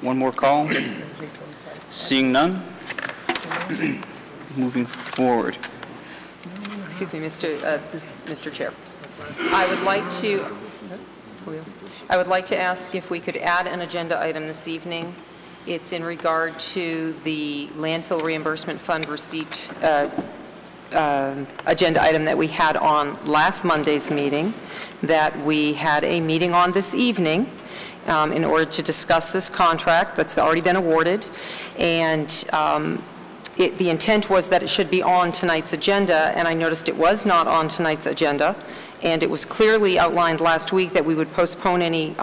One more call. Seeing none, moving forward. Excuse me, Mr. Chair. I would like to ask if we could add an agenda item this evening. It's in regard to the landfill reimbursement fund receipt agenda item that we had on last Monday's meeting, that we had a meeting on this evening in order to discuss this contract that's already been awarded. And the intent was that it should be on tonight's agenda, and I noticed it was not on tonight's agenda. And it was clearly outlined last week that we would postpone any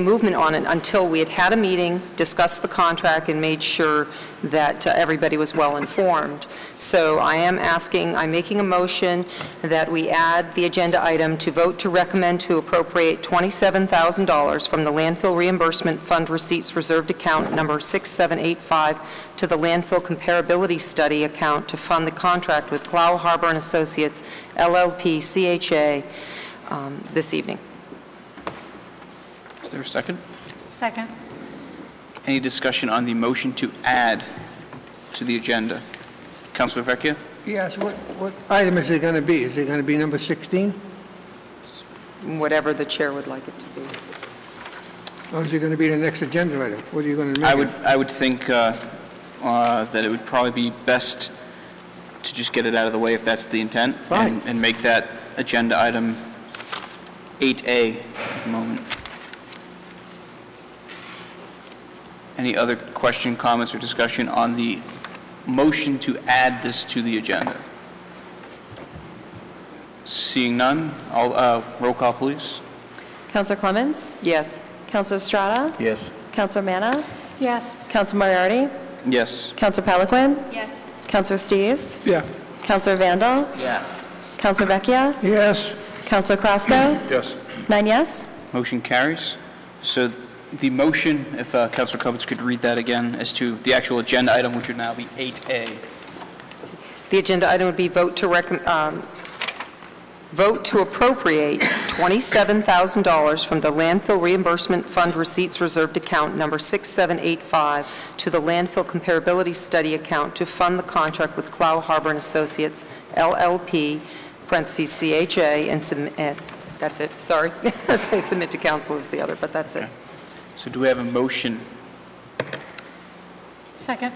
movement on it until we had had a meeting, discussed the contract, and made sure that everybody was well informed. So I'm making a motion that we add the agenda item to vote to recommend to appropriate $27,000 from the landfill reimbursement fund receipts reserved account number 6785 to the landfill comparability study account to fund the contract with Clow Harbor and Associates, LLP, CHA, this evening. Is there a second? Second. Any discussion on the motion to add to the agenda? Councilor Vecchia? Yes, what item is it going to be? Is it going to be number 16? Whatever the chair would like it to be. Or is it going to be the next agenda item? What are you going to make I would think that it would probably be best to just get it out of the way if that's the intent. Fine. And make that agenda item 8A at the moment. Any other question, comments, or discussion on the motion to add this to the agenda? Seeing none, roll call, please. Councilor Clements? Yes. Councilor Estrada? Yes. Councilor Manna? Yes. Councilor Moriarty? Yes. Councilor Peliquin? Yes. Councilor Steves? Yeah. Councilor Vandal? Yes. Councilor Vecchia? Yes. Councilor Krasko? Yes. 9 yes. Motion carries. So the motion, if Councilor Clements could read that again, as to the actual agenda item, which would now be 8A. The agenda item would be vote to appropriate $27,000 from the landfill reimbursement fund receipts reserved account number 6785 to the landfill comparability study account to fund the contract with Clow Harbor and Associates, LLP, parentheses CHA, and submit. That's it. Sorry, say submit to council is the other, but that's it. So do we have a motion? Second.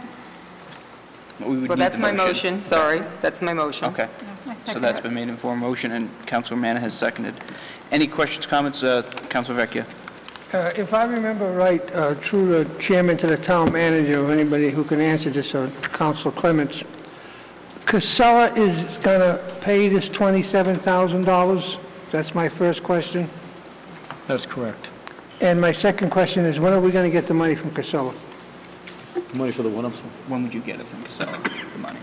Well, That's my motion. Sorry, that's my motion. Okay. I So second that's it. been made in form of motion, and Councilor Manna has seconded. Any questions, comments, Councilor Vecchia? If I remember right, through the chairman to the town manager, or anybody who can answer this, or Councilor Clements, Casella is going to pay this $27,000? That's my first question. That's correct. And my second question is, when are we going to get the money from Casella? Money for the one, I'm sorry. When would you get it from Casella, the money?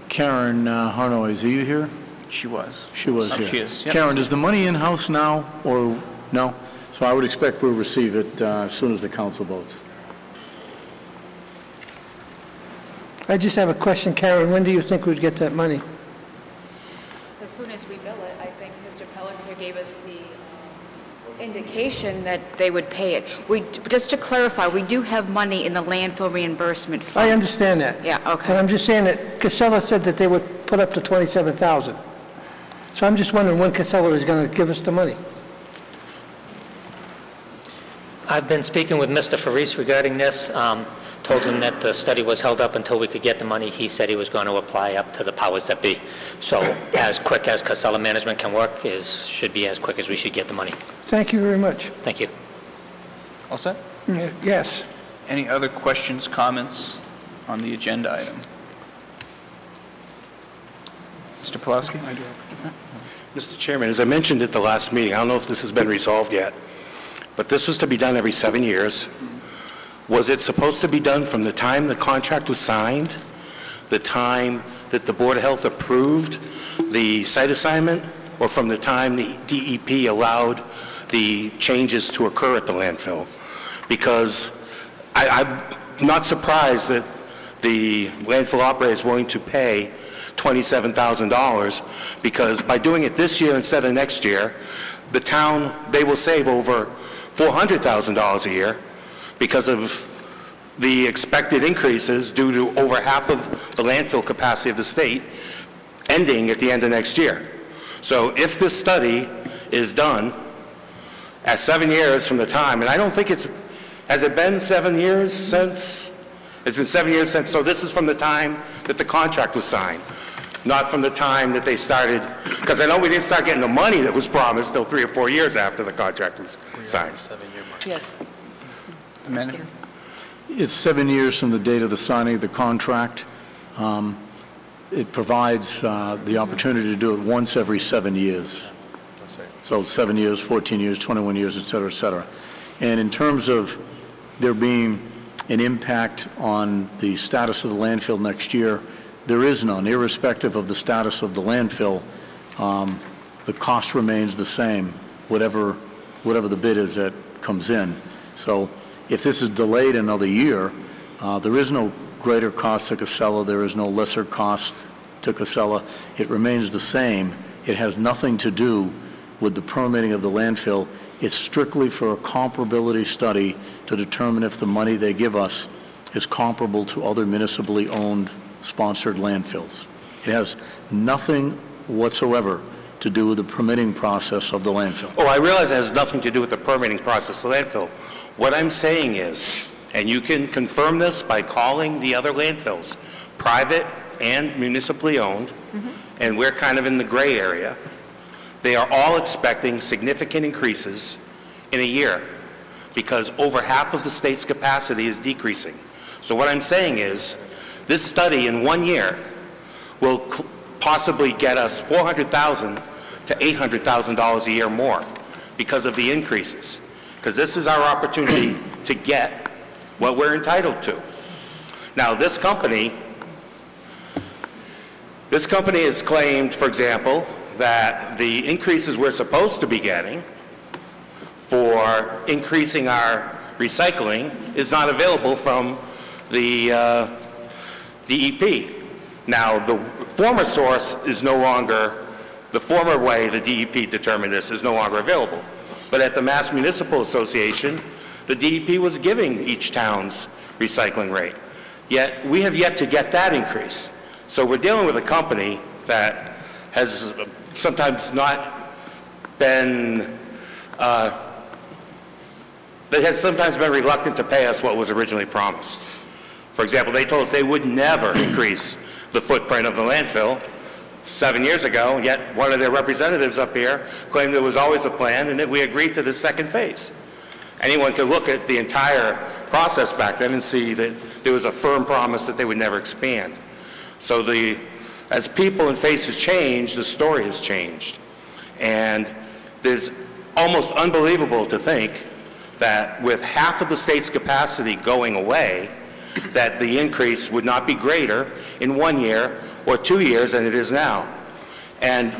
Karen Harnois, are you here? She was. She was here. She is, yep. Karen, is the money in-house now, or no? So I would expect we'll receive it as soon as the council votes. I just have a question, Karen. When do you think we'd get that money? As soon as we bill it. I think Mr. Pelletier gave us the indication that they would pay it. Just to clarify, we do have money in the landfill reimbursement fund. I understand that. Yeah, okay. But I'm just saying that Casella said that they would put up to $27,000. So I'm just wondering when Casella is going to give us the money. I've been speaking with Mr. Faris regarding this. Told him that the study was held up until we could get the money. He said he was going to apply up to the powers that be. So as quick as Casella management can work should be as quick as we should get the money. Thank you very much. Thank you. All set? Yes. Any other questions, comments on the agenda item? Mr. Pulawski? Mr. Chairman, as I mentioned at the last meeting, I don't know if this has been resolved yet, but this was to be done every 7 years. Was it supposed to be done from the time the contract was signed, the time that the Board of Health approved the site assignment, or from the time the DEP allowed the changes to occur at the landfill? Because I'm not surprised that the landfill operator is willing to pay $27,000, because by doing it this year instead of next year, the town, they will save over $400,000 a year because of the expected increases due to over half of the landfill capacity of the state ending at the end of next year. So if this study is done at 7 years from the time, and I don't think has it been 7 years since? It's been 7 years since, so this is from the time that the contract was signed, not from the time that they started, because I know we didn't start getting the money that was promised till 3 or 4 years after the contract was signed. Yes. The manager? It's 7 years from the date of the signing of the contract. It provides the opportunity to do it once every 7 years. So 7 years, 14 years, 21 years, et cetera, et cetera. And in terms of there being an impact on the status of the landfill next year, there is none. Irrespective of the status of the landfill, the cost remains the same, whatever the bid is that comes in. So if this is delayed another year, there is no greater cost to Casella, there is no lesser cost to Casella. It remains the same. It has nothing to do with the permitting of the landfill. It's strictly for a comparability study to determine if the money they give us is comparable to other municipally owned sponsored landfills. It has nothing whatsoever to do with the permitting process of the landfill. Oh, I realize it has nothing to do with the permitting process of the landfill. What I'm saying is, and you can confirm this by calling the other landfills, private and municipally owned, and we're kind of in the gray area, they are all expecting significant increases in a year because over half of the state's capacity is decreasing. So what I'm saying is, this study in 1 year will possibly get us $400,000 to $800,000 a year more because of the increases. Because this is our opportunity to get what we're entitled to. Now, this company has claimed, for example, that the increases we're supposed to be getting for increasing our recycling is not available from the DEP. Now, the former source is no longer, the former way the DEP determined this is no longer available. But at the Mass Municipal Association, the DEP was giving each town's recycling rate. Yet, we have yet to get that increase. So we're dealing with a company that has sometimes not been, that has sometimes been reluctant to pay us what was originally promised. For example, they told us they would never increase the footprint of the landfill 7 years ago, yet one of their representatives up here claimed there was always a plan and that we agreed to the second phase. Anyone could look at the entire process back then and see that there was a firm promise that they would never expand. So as people and faces change, the story has changed. And it's almost unbelievable to think that with half of the state's capacity going away, that the increase would not be greater in 1 year or 2 years than it is now. And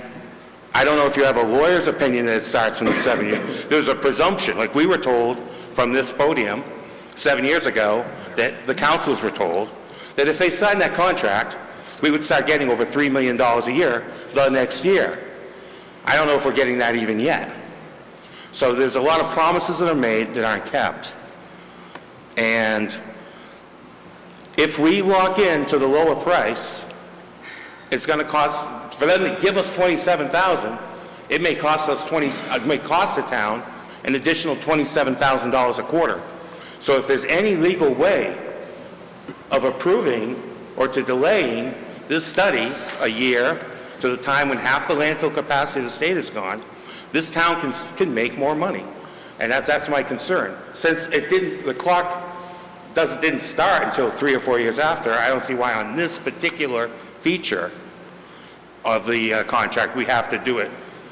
I don't know if you have a lawyer's opinion that it starts from the 7 years. There's a presumption, like we were told from this podium 7 years ago, that the councils were told, that if they signed that contract, we would start getting over $3 million a year the next year. I don't know if we're getting that even yet. So there's a lot of promises that are made that aren't kept. And if we lock in to the lower price, it's going to cost, for them to give us $27,000, it may cost us it may cost the town an additional $27,000 a quarter. So if there's any legal way of approving or to delaying this study a year to the time when half the landfill capacity of the state is gone, this town can make more money. And that's my concern. Since the clock didn't start until 3 or 4 years after, I don't see why on this particular feature of the contract we have to do it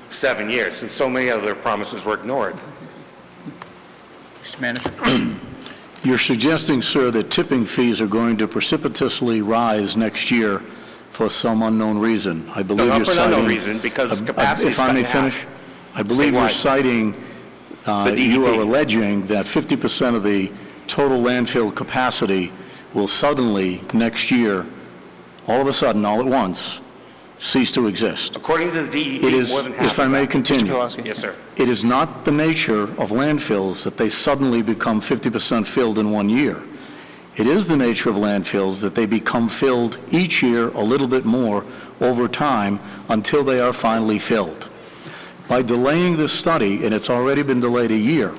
7 years, since so many other promises were ignored. Mr. Manager. You're suggesting, sir, that tipping fees are going to precipitously rise next year for some unknown reason. I believe No, you're not for an citing... unknown reason, because capacity is If I may cut in half. finish? I believe you're citing, you are alleging that 50% of the total landfill capacity will suddenly, next year, all of a sudden, all at once, cease to exist. According to the DEP, It is, more than half if I of may that. continue. Pulawski. Yes, sir. It is not the nature of landfills that they suddenly become 50% filled in 1 year. It is the nature of landfills that they become filled each year a little bit more over time until they are finally filled. By delaying this study, and it's already been delayed a year,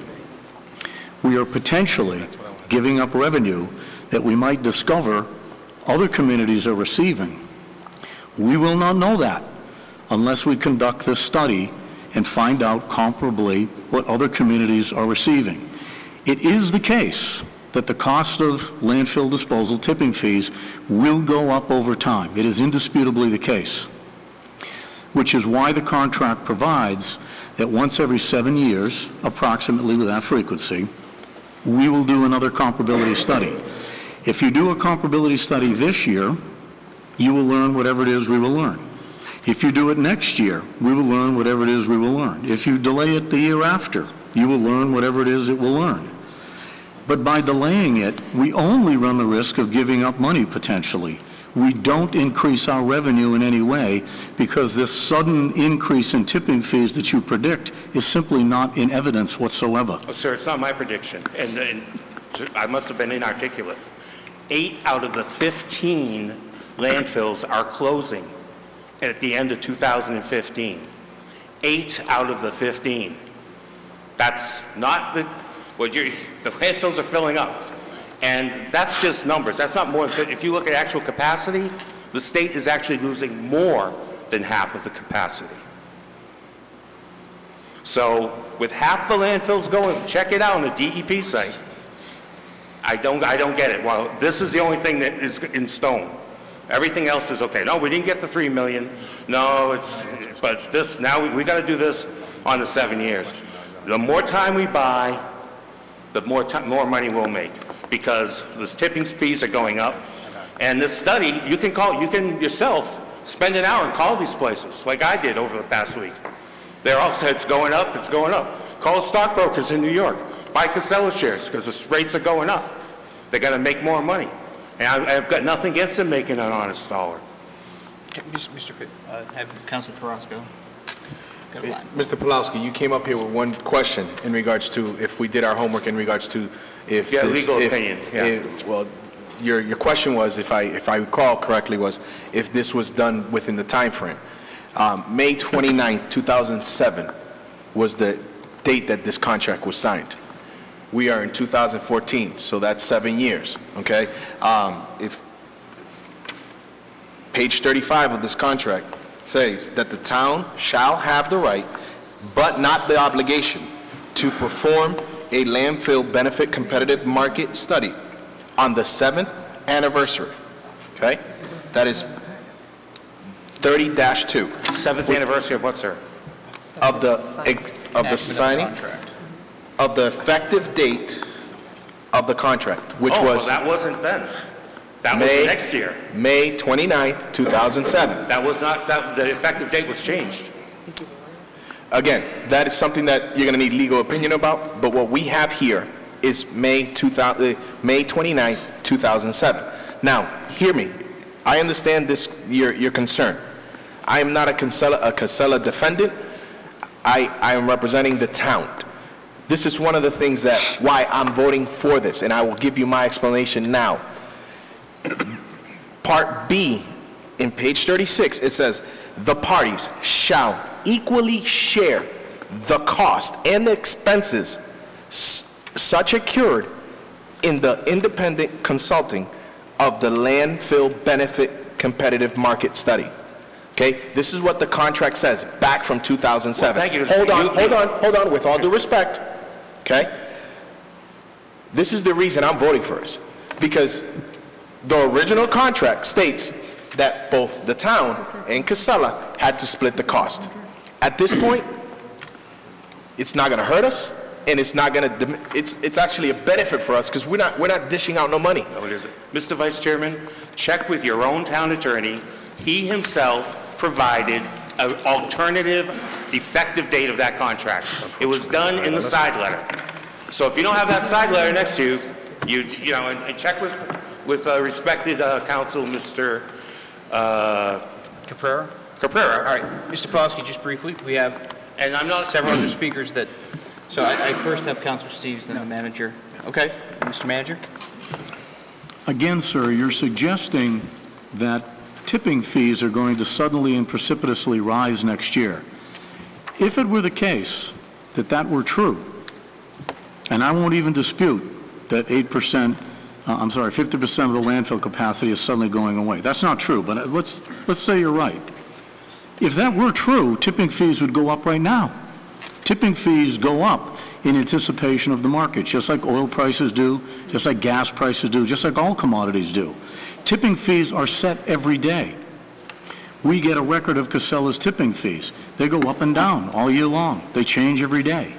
we are potentially giving up revenue that we might discover other communities are receiving. We will not know that unless we conduct this study and find out comparably what other communities are receiving. It is the case that the cost of landfill disposal tipping fees will go up over time. It is indisputably the case, which is why the contract provides that once every 7 years, approximately with that frequency, we will do another comparability study. If you do a comparability study this year, you will learn whatever it is we will learn. If you do it next year, we will learn whatever it is we will learn. If you delay it the year after, you will learn whatever it is it will learn. But by delaying it, we only run the risk of giving up money potentially. We don't increase our revenue in any way because this sudden increase in tipping fees that you predict is simply not in evidence whatsoever. Oh, sir, it's not my prediction, and I must have been inarticulate. 8 out of the 15 landfills are closing at the end of 2015. 8 out of the 15. That's not the landfills are filling up. And that's just numbers. That's not more. If you look at actual capacity, the state is actually losing more than half of the capacity. So with half the landfills going, check it out on the DEP site. I don't get it. Well, this is the only thing that is in stone. Everything else is okay. No, we didn't get the 3 million. No, but this, now we got to do this on the 7 years. The more time we buy, the more money we'll make, because the tipping fees are going up. And this study, you can yourself spend an hour and call these places, like I did over the past week. They're all said it's going up, it's going up. Call stockbrokers in New York, buy Casella shares, because the rates are going up. They're going to make more money. And I've got nothing against them making an honest dollar. Mr. Have Councilor Carrasco. Mr. Pulawski, you came up here with one question in regards to if we did our homework in regards to if Yeah, this, legal opinion, yeah. Well, your question was, if I recall correctly, was if this was done within the time frame. May 29, 2007 was the date that this contract was signed. We are in 2014, so that's 7 years, okay? If page 35 of this contract says that the town shall have the right, but not the obligation, to perform a landfill benefit competitive market study on the 7th anniversary, okay? That is 30-2. 7th anniversary of what, sir? Of the signing, of the effective date of the contract, which was... Well, that wasn't then. That was next year. May 29th, 2007. That was not, the effective date was changed. Again, that is something that you're going to need legal opinion about, but what we have here is May 29th, 2007. Now, hear me. I understand this, your concern. I am not a Casella defendant. I am representing the town. This is one of the things that why I'm voting for this, and I will give you my explanation now. Part B, in page 36, it says, the parties shall equally share the cost and the expenses such occurred in the independent consulting of the landfill benefit competitive market study. Okay, this is what the contract says back from 2007. Well, thank you. Hold on, with all due respect, okay? This is the reason I'm voting for this, because the original contract states that both the town and Casella had to split the cost. At this point, it's not going to hurt us, and it's not going to. It's actually a benefit for us because we're not dishing out no money. No, it isn't. Mr. Vice Chairman, check with your own town attorney. He himself provided an alternative effective date of that contract. It was done in the side letter. So if you don't have that side letter next to you, you know, and check with respected counsel, Mr. Caprera? Caprera. All right, Mr. Pulawski, just briefly, we have And I'm not... several other speakers that, so I first have Councilor Steves, then the manager. Okay, Mr. Manager? Again, sir, you're suggesting that tipping fees are going to suddenly and precipitously rise next year. If it were the case that that were true, and I won't even dispute that 50% of the landfill capacity is suddenly going away. That's not true, but let's say you're right. If that were true, tipping fees would go up right now. Tipping fees go up in anticipation of the market, just like oil prices do, just like gas prices do, just like all commodities do. Tipping fees are set every day. We get a record of Casella's tipping fees. They go up and down all year long. They change every day.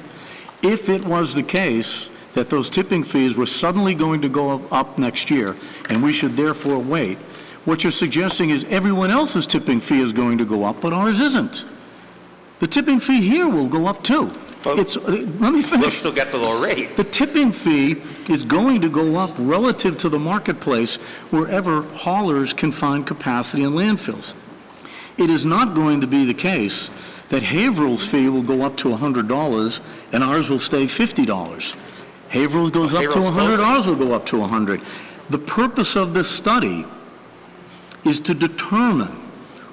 If it was the case that those tipping fees were suddenly going to go up next year, and we should therefore wait, what you're suggesting is everyone else's tipping fee is going to go up, but ours isn't. The tipping fee here will go up too. Let me finish. We'll still get the low rate. The tipping fee is going to go up relative to the marketplace wherever haulers can find capacity in landfills. It is not going to be the case that Haverhill's fee will go up to $100 and ours will stay $50. Haverhill's goes up to $100, ours will go up to $100. The purpose of this study is to determine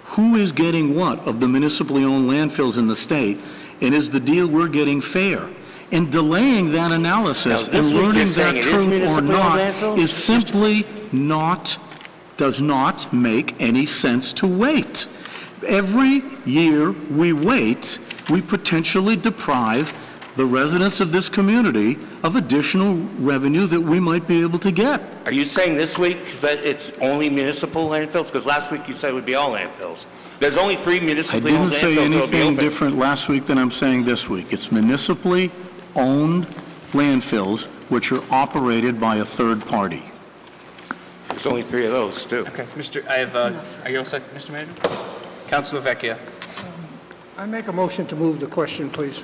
who is getting what of the municipally owned landfills in the state, and is the deal we're getting fair? And delaying that analysis and learning that truth or not is simply does not make any sense to wait. Every year we wait, we potentially deprive the residents of this community of additional revenue that we might be able to get. Are you saying this week that it's only municipal landfills? Because last week you said it would be all landfills. There's only 3 municipally owned landfills that will be open. I didn't say anything different last week than I'm saying this week. It's municipally owned landfills which are operated by a third party. There's only 3 of those, too. Okay, are you all set, Mr. Manager? Yes. Councilor Vecchia. I make a motion to move the question, please.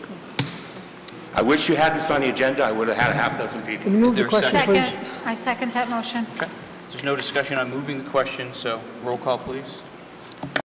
I wish you had this on the agenda. I would have had a half dozen people. Can you move the question, please? I second that motion. Okay. There's no discussion on moving the question, so roll call, please.